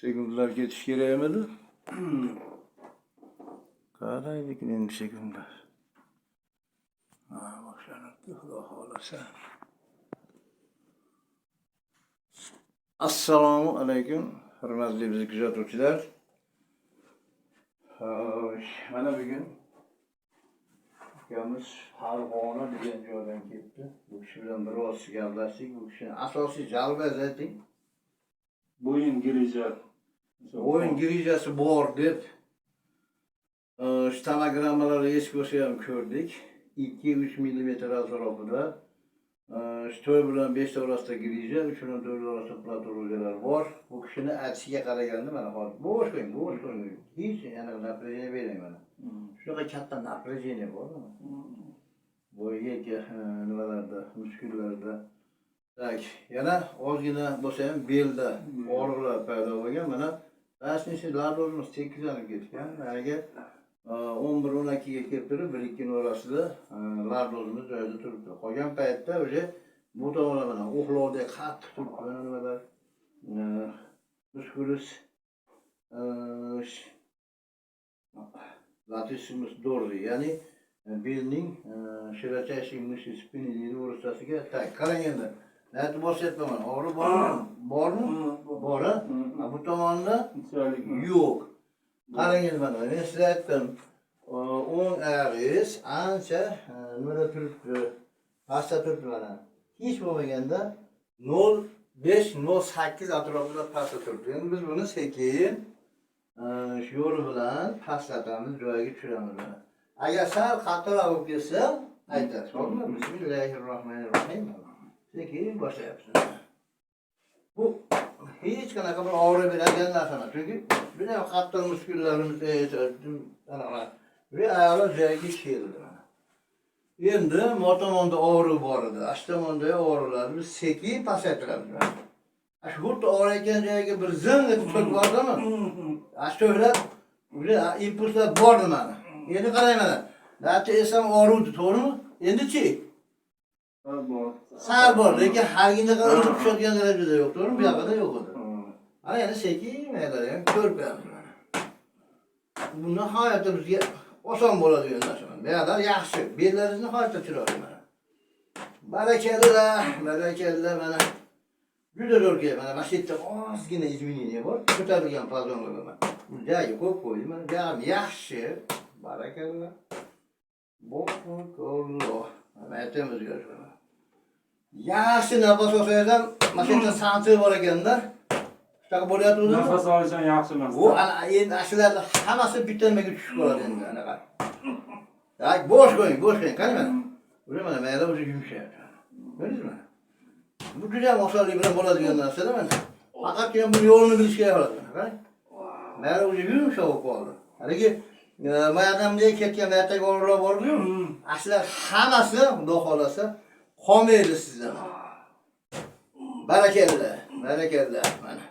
Sekundalar ketish kerak emadi. Qaraylik endi sekundlar. Boshlanibdi, xudo xolasa. Assalomu alaykum, hurmatli bizni kuzatuvchilar. Mana bugun ukamiz Farg'ona degan joydan ketdi. Bu kishi bilan biroz gaplashdik. Bu kishi asosiy jalbaz ayting. Bo'yin girijasi bor deb stenogrammalarni eshib bo'lsa ham ko'rdik. 2-3 mm atrofida 4 bilan 5 orasida girija, 3 bilan 4 orasida platologiyalar bor. Bu kishini aytishiga qaraganda mana hozir bo'sh qo'ying. Hech yana напряжение bermang mana. Shunaqa katta напряжение bor. Bu yerga nimalarda, muskullarda. Tak, yana ozgina bo'lsa ham belda og'riqlar paydo bo'lgan. Mana rasmiy lardozimiz 8 olib ketgan. Maniga 11-12 ga kelib turib, 1-2 ning orasida lardozimiz joyida turibdi. Qolgan paytda o'sha bu tomonlar mana uxlovdek qattiq turibdi. Nimalar muskulus latissimus dorsi, ya'ni belning shirachashlik mushli spini deydi o'rtasiga. Tak, qarang endi. Nati bosyapman mana. Og'riq bormi? Bor. Bu tomonda yo'q. Qarang endi mana. Men sizga aytdim. O'ng oyog'ingiz ancha nimada turibdi? Pastda turibdi mana. Hech bo'lmaganda 0.5-0.8 atrofida pastda turibdi. Endi biz buni sekin shu yo'l bilan pastlatamiz, joyiga tushiramiz. Agar sal qattiqroq bo'lib ketsa, aytasiz. Xo'pmi? Bismillahirrohmanirrohim. Sekin boshlayapsiz. Bu hech qanaqa bir og'riq beradigan narsa emas. Chunki juda qattiq muskullarimiz anaqa ayollar joyiga keldi. Endi motomonda og'riq bor edi. Ashtomonda og'riqlarni biz sekin pasaytiramiz. Shu xuddi og'riyotgan joyiga bir zing etib turib bordimi? Ashto'lar impulslar bordi mana. Endi qarang mana. Nati esam og'ruvdi, to'g'rimi? Endi-chi? Sal bor, lekin harginga qarab tushadigan darajada yo'q, to'g'rimi? Bu yoqda yo'q edi. Ana endi sekin maydalar ko'rib qo'yamiz mana. Bu nihoyatda bizga oson bo'ladigan narsa. Beyadar yaxshi, bellaringizni nihoyatda chiroyli mana. Barakalla mana. Juda zo'r mana mashitda ozgina izmininiya bor. Ko'tarilgan pazonlar mana. Bu joyiga qo'yib qo'ydim mana. Jam yaxshi. Barakalla. Boqollo. Mana aytamizga shu. Yaxshi nafas olsangizdan mashina santi bor ekanda. Shunaqa bo'lyapti. Nafas olishdan yaxshi emas. Bu ana endi ashularni hammasi bitmaga tushib qoladi endi anaqa. Tak, bo'sh qo'ying. Qarang mana. Buni mana mayda o'zi yumshaydi. Ko'rdingizmi? Bu juda ham osonlik bilan bo'ladigan narsa mana. Faqatgina bu yo'lni bilish kerak bo'ladi. Qarang. Mayda o'zi yumshoq qoldi. Haligi mayadamga ketgan mayatdagi o'g'rilar bor-ku. Ashular hammasi xudo xolasa qolmaydi sizdan. Barakalla mana.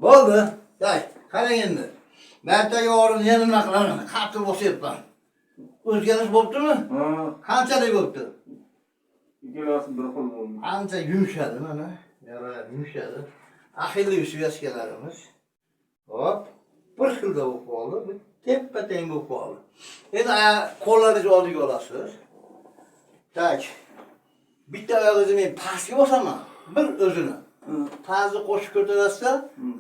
Bo'ldi. Day, qarang endi. Mayatdagi o'g'rini yana nima qilaman? Qattiq bosyapman. O'zgarish bo'ptimi? Qanchalik bo'pti? Ikkalasi bir xil bo'ldi. Ancha yumshadi mana. Yaralar yumshadi. Ahilli svязкаlarimiz. Hop, bir xilda bo'lib qoldi. Teppa-teng bo'lib qoldi. Endi qo'llaringizni oldiga olasiz. Tak. Bitta oyog'ingizni men pastga bosaman. Bir o'zini. Tazni qo'shib ko'tarasiz,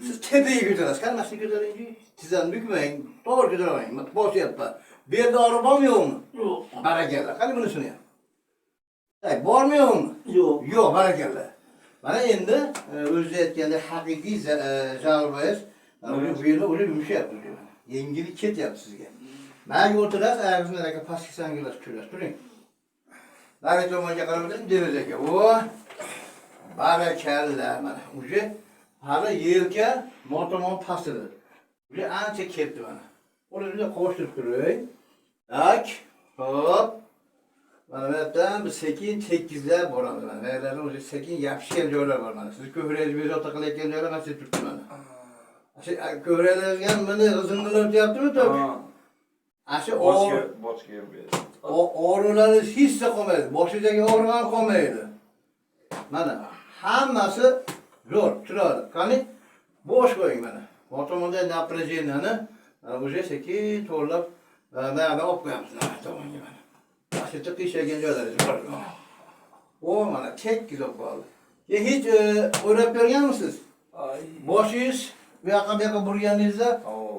siz tepaga ko'tarasiz. Qanday ko'taringiz? Tizan bukmang, to'g'ri ko'taravering. Bosyapman. Belda og'riq bormi yo'qmi? Yo'q. Barakalla. Qani bunisini ham. Tak, bormi yo'qmi? Yo'q. Yo'q, barakalla. Mana endi o'zingiz aytgandek haqiqiy jalbaz, o'zi yumshayapti. Yengillik ketyapti sizga. Mana o'tirasiz, oyog'ingizni aka pastga sangilash tushirasiz. Turing. Nari tomonga qarab o'tiring, deraza aka. Barakalla mana. O'zi hali yelka motomon pastida. O'zi ancha ketdi mana. Qo'lingizni qovushtirib turing. Tak, hop. Mana bu yerdan biz sekin tekizlab boramiz mana. Maylarni o'zi sekin yopishgan joylar bor mana. Siz ko'krangizni bezovta qilayotgan joylar mana shu turibdi mana. Ko'krangiz ham mana g'izinglar o'tyaptimi to'p? Ashu boshga og'riqlaringiz hech qolmaydi. Boshingizdagi og'riq ham qolmaydi. Mana hammasi zo'r, chiroyli. Qani Boş qo'ying mana. Motomonda напряжениeni уже sekin to'g'rilab mana olib qo'yamiz mana tomonga mana. Ashita qiyshaygan joylari bor. O mana tekis olib qoldi. Hech o'ylab ko'rganmisiz? Boshingiz bu yoqqa burganingizda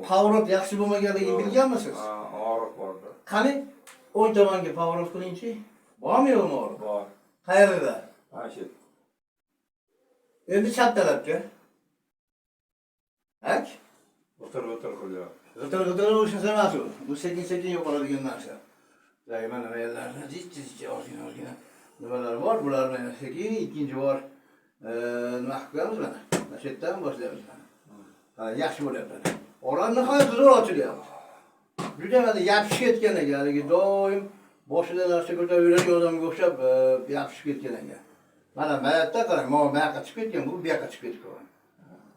pоворот yaxshi bo'lmaganligini bilganmisiz? Og'riq bordi. Qani o'ng tomonga pоворот qilingchi. Bormi yo'qmi og'riq? Bor. Qayerda? Mana shu. Endi chap tarafga. Ak? O'tir qilyapti. G'itir o'shasa emas u. Bu sekin yo'qoladigan narsa. Mana bu yerlarda jichcha ozgina nimalar bor, bularni sekin ikkinchi bor nima qilamiz mana. Mana shu yerdan boshlaymiz mana. Yaxshi bo'lyapti. Orani nihoyat zo'r ochilyapti. Juda mana yopishib ketgan ekan, haligi doim boshida narsa ko'tarib yuradigan odamga o'xshab yopishib ketgan ekan. Mana bu yerda qarang, mana bu yoqqa chiqib ketgan, bu yoqqa chiqib ketgan.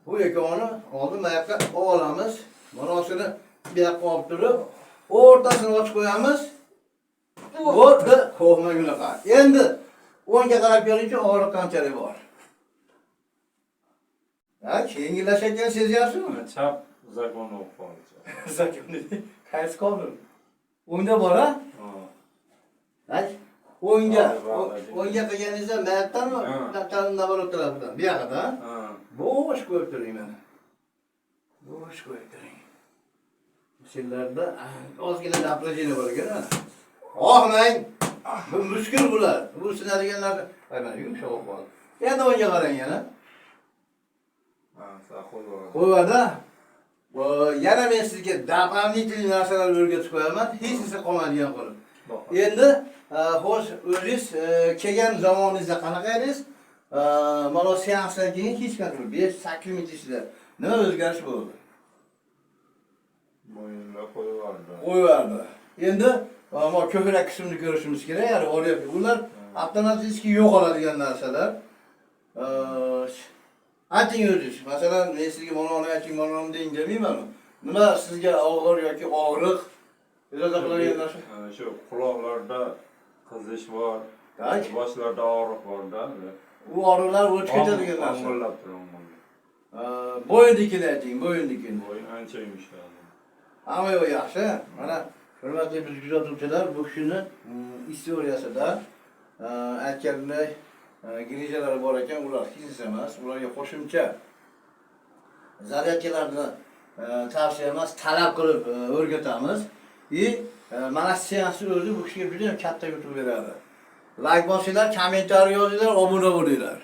Bu ikkovini oldin bu yoqqa olamiz. Mana shuni bu yoqqa olib turib, o'rtasini ochib qo'yamiz. Bo'ldi, qo'rqmagin unaqa. Endi o'ngga qarab ko'ringchi, og'riq qanchalik bor. Ha, yengillashayotganini sezyapsizmi? Chap zakon o'qib qoldi. Zakon qaysi qoldi? O'ngda bor ha? Ha. O'ngga qilganingizda mayatdanmi? Daftarni naborot tarafidan. Bu yoqda. Bo'sh qo'yib turing mana. Bo'sh qo'yib turing. Sizlarda ozgina напряжение bor ekan. Ohmang. Bu mushkul bular. Bu sinadiganlar. Mana yumshoq qoldi. Endi o'ngga qarang yana. Qo'yvada. Yana men sizga doполнительный narsalar o'rgatib qo'yaman, hech narsa qolmaydigan qilib. Endi xo'sh, o'zingiz kelgan zamoningizda qanaqa edingiz? Mana seansdan keyin hech qanday 5-8 minut ichida nima o'zgarish bo'ldi? Bo'yinga qo'yib Qo'yvardi. Endi mana ko'krak qismini ko'rishimiz kerak, ya'ni oryapti. Ular avtomatik yo'qoladigan narsalar. Ayting o'zingiz, masalan, men sizga mana ayting, mana deng demayman. Nima sizga og'ir yoki og'riq izoda qiladigan narsa? Shu quloqlarda qizish bor, boshlarda og'riq bor-da. U og'riqlar o'tib ketadigan narsa. Omillab turaman. Bo'yindikini ayting, bo'yindikini. Bo'yin ancha yumshadi. Hamma yo'q yaxshi. Mana hurmatli biz kuzatuvchilar, bu kishini istoriyasida aytganday girijalar bor ekan, ular hech emas, ularga qo'shimcha zaryadkalarni tavsiya emas, talab qilib o'rgatamiz. Mana seansni o'zi bu kishiga juda ham katta yutuq beradi. Like bosinglar, kommentariy yozinglar, obuna bo'linglar.